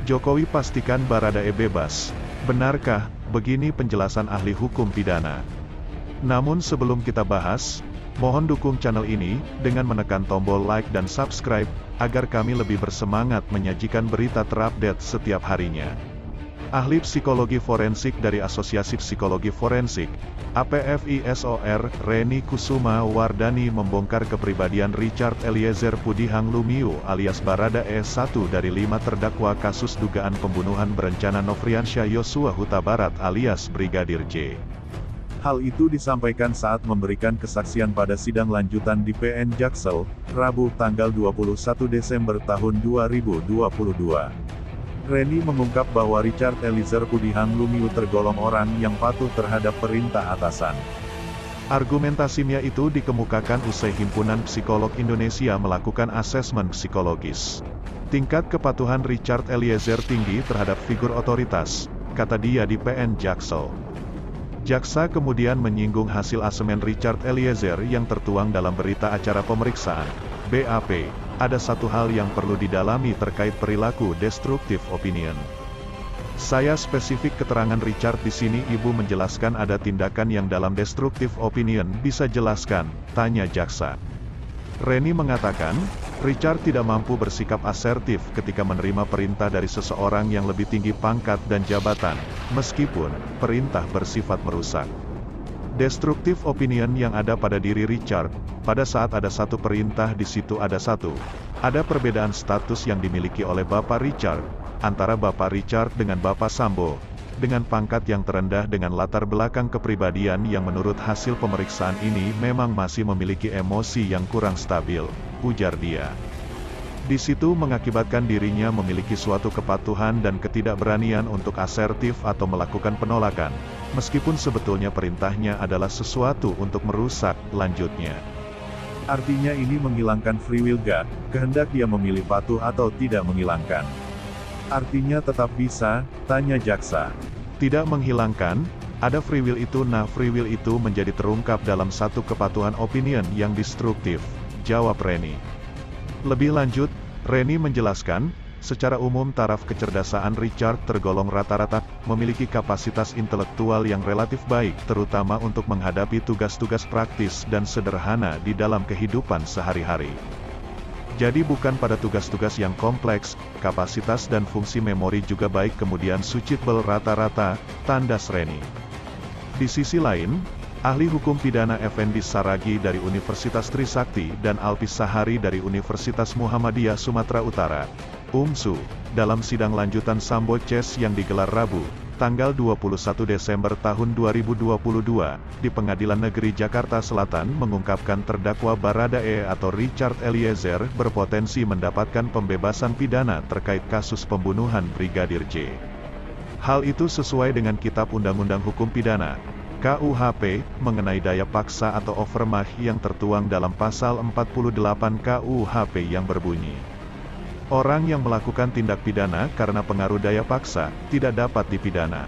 Jokowi pastikan Baradae bebas. Benarkah? Begini penjelasan ahli hukum pidana. Namun sebelum kita bahas, mohon dukung channel ini dengan menekan tombol like dan subscribe, agar kami lebih bersemangat menyajikan berita terupdate setiap harinya. Ahli psikologi forensik dari Asosiasi Psikologi Forensik, APFISOR, Reni Kusuma Wardani membongkar kepribadian Richard Eliezer Pudihang Lumiu alias Baradae 1 dari 5 terdakwa kasus dugaan pembunuhan berencana Nofriansyah Yosua Huta Barat alias Brigadir J. Hal itu disampaikan saat memberikan kesaksian pada sidang lanjutan di PN Jaksel, Rabu tanggal 21 Desember tahun 2022. Reni mengungkap bahwa Richard Eliezer Pudihang Lumiu tergolong orang yang patuh terhadap perintah atasan. Argumentasinya itu dikemukakan usai Himpunan Psikolog Indonesia melakukan asesmen psikologis. Tingkat kepatuhan Richard Eliezer tinggi terhadap figur otoritas, kata dia di PN Jaksel. Jaksa kemudian menyinggung hasil asemen Richard Eliezer yang tertuang dalam berita acara pemeriksaan, BAP. Ada satu hal yang perlu didalami terkait perilaku destructive opinion. Saya spesifik keterangan Richard di sini. Ibu menjelaskan ada tindakan yang dalam destructive opinion, bisa jelaskan, tanya jaksa. Reni mengatakan, Richard tidak mampu bersikap asertif ketika menerima perintah dari seseorang yang lebih tinggi pangkat dan jabatan, meskipun perintah bersifat merusak. Destructive opinion yang ada pada diri Richard, pada saat ada satu perintah di situ ada perbedaan status yang dimiliki oleh Bapak Richard, antara Bapak Richard dengan Bapak Sambo, dengan pangkat yang terendah dengan latar belakang kepribadian yang menurut hasil pemeriksaan ini memang masih memiliki emosi yang kurang stabil, ujar dia. Di situ mengakibatkan dirinya memiliki suatu kepatuhan dan ketidakberanian untuk asertif atau melakukan penolakan, meskipun sebetulnya perintahnya adalah sesuatu untuk merusak, lanjutnya. Artinya ini menghilangkan free will gak, kehendak dia memilih patuh atau tidak menghilangkan. Artinya tetap bisa, tanya jaksa. Tidak menghilangkan, ada free will itu. Nah, free will itu menjadi terungkap dalam satu kepatuhan opinion yang destruktif, jawab Reni. Lebih lanjut, Reni menjelaskan, secara umum taraf kecerdasaan Richard tergolong rata-rata, memiliki kapasitas intelektual yang relatif baik, terutama untuk menghadapi tugas-tugas praktis dan sederhana di dalam kehidupan sehari-hari. Jadi bukan pada tugas-tugas yang kompleks, kapasitas dan fungsi memori juga baik. Kemudian suitable rata-rata, tandas Reni. Di sisi lain, ahli hukum pidana Effendi Saragi dari Universitas Trisakti dan Alpis Sahari dari Universitas Muhammadiyah Sumatera Utara, UMSU, dalam sidang lanjutan Sambo CS yang digelar Rabu, tanggal 21 Desember tahun 2022, di Pengadilan Negeri Jakarta Selatan mengungkapkan terdakwa Baradae atau Richard Eliezer berpotensi mendapatkan pembebasan pidana terkait kasus pembunuhan Brigadir J. Hal itu sesuai dengan Kitab Undang-Undang Hukum Pidana, KUHP, mengenai daya paksa atau overmach yang tertuang dalam pasal 48 KUHP yang berbunyi, orang yang melakukan tindak pidana karena pengaruh daya paksa, tidak dapat dipidana.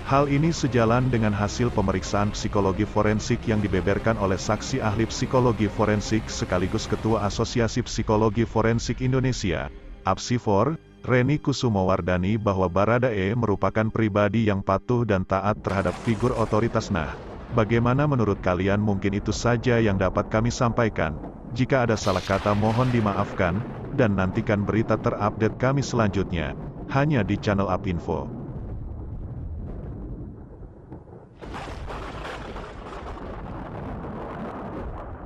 Hal ini sejalan dengan hasil pemeriksaan psikologi forensik yang dibeberkan oleh saksi ahli psikologi forensik sekaligus Ketua Asosiasi Psikologi Forensik Indonesia, APSIFOR, Reni Kusuma Wardani, bahwa Baradae merupakan pribadi yang patuh dan taat terhadap figur otoritas. Nah, bagaimana menurut kalian? Mungkin itu saja yang dapat kami sampaikan. Jika ada salah kata mohon dimaafkan, dan nantikan berita terupdate kami selanjutnya, hanya di channel Apinfo.